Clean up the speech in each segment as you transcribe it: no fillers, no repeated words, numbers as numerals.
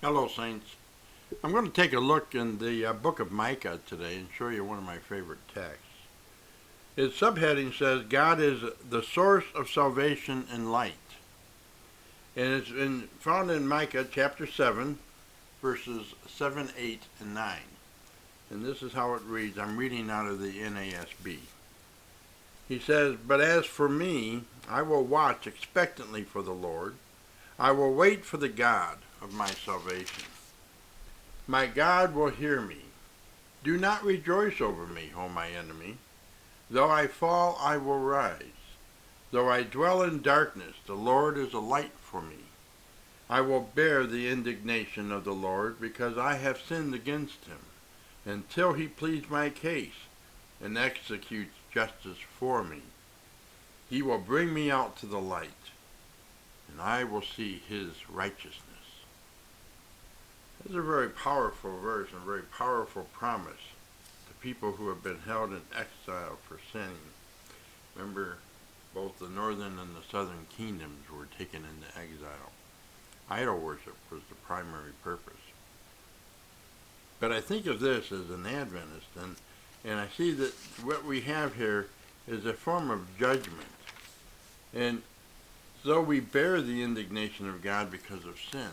Hello, Saints. I'm going to take a look in the book of Micah today and show you one of my favorite texts. Its subheading says, God is the source of salvation and light. And it's found in Micah chapter 7, verses 7, 8, and 9. And this is how it reads. I'm reading out of the NASB. He says, But as for me, I will watch expectantly for the Lord. I will wait for the God of my salvation. My God will hear me. Do not rejoice over me, O my enemy. Though I fall, I will rise. Though I dwell in darkness, the Lord is a light for me. I will bear the indignation of the Lord, because I have sinned against him, until he pleads my case and executes justice for me. He will bring me out to the light, and I will see his righteousness. This is a very powerful verse and a very powerful promise to people who have been held in exile for sinning. Remember, both the northern and the southern kingdoms were taken into exile. Idol worship was the primary purpose. But I think of this as an Adventist, and I see that what we have here is a form of judgment. And though we bear the indignation of God because of sin,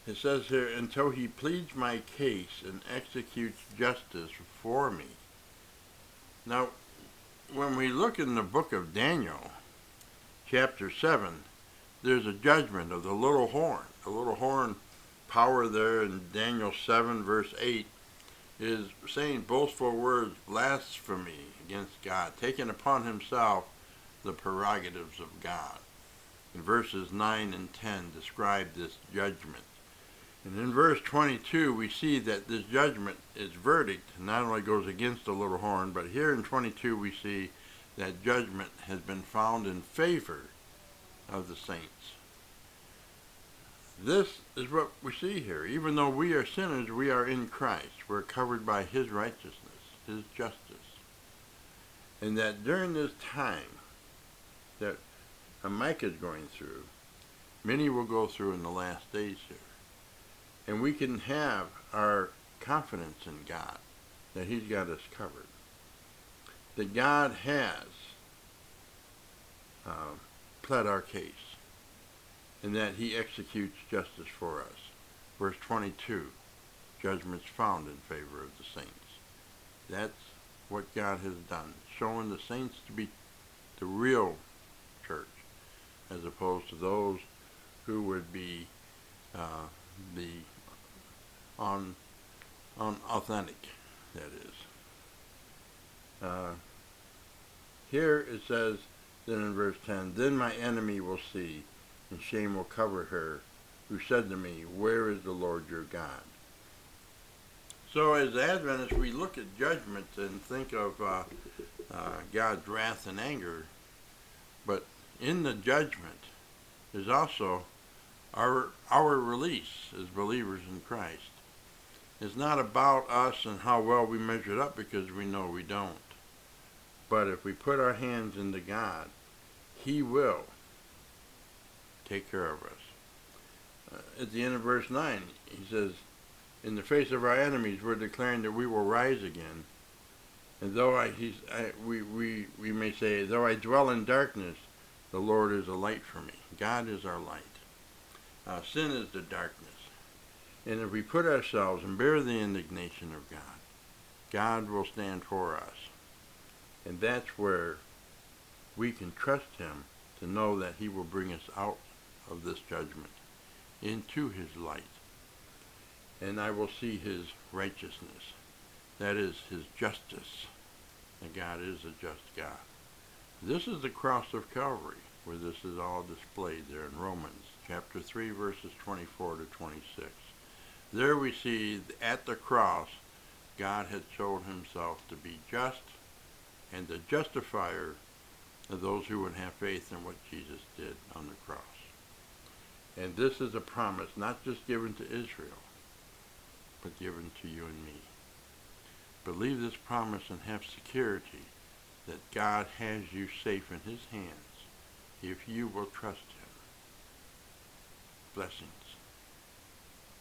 it says here, until he pleads my case and executes justice for me. Now, when we look in the book of Daniel, chapter 7, there's a judgment of the little horn. The little horn power there in Daniel 7, verse 8, is saying boastful words, blasphemy against God, taking upon himself the prerogatives of God. And verses 9 and 10 describe this judgment. And in verse 22, we see that this judgment, its verdict, not only goes against the little horn, but here in 22 we see that judgment has been found in favor of the saints. This is what we see here. Even though we are sinners, we are in Christ. We're covered by his righteousness, his justice. And that during this time that Micah is going through, many will go through in the last days here. And we can have our confidence in God, that he's got us covered. That God has pled our case, and that he executes justice for us. Verse 22, judgment's found in favor of the saints. That's what God has done, showing the saints to be the real church, as opposed to those who would be the unauthentic, that is. Here it says, then in verse 10, then my enemy will see, and shame will cover her, who said to me, where is the Lord your God? So as Adventists, we look at judgment and think of God's wrath and anger, but in the judgment is also our release as believers in Christ. It's not about us and how well we measured up, because we know we don't. But if we put our hands into God, he will take care of us. At the end of verse 9, he says, in the face of our enemies, we're declaring that we will rise again. And though we may say, though I dwell in darkness, the Lord is a light for me. God is our light. Sin is the darkness. And if we put ourselves and bear the indignation of God, God will stand for us. And that's where we can trust him to know that he will bring us out of this judgment into his light. And I will see his righteousness. That is his justice. And God is a just God. This is the cross of Calvary, where this is all displayed there in Romans chapter 3, verses 24 to 26. There we see at the cross, God had shown himself to be just and the justifier of those who would have faith in what Jesus did on the cross. And this is a promise not just given to Israel, but given to you and me. Believe this promise and have security that God has you safe in his hands if you will trust him. Blessings.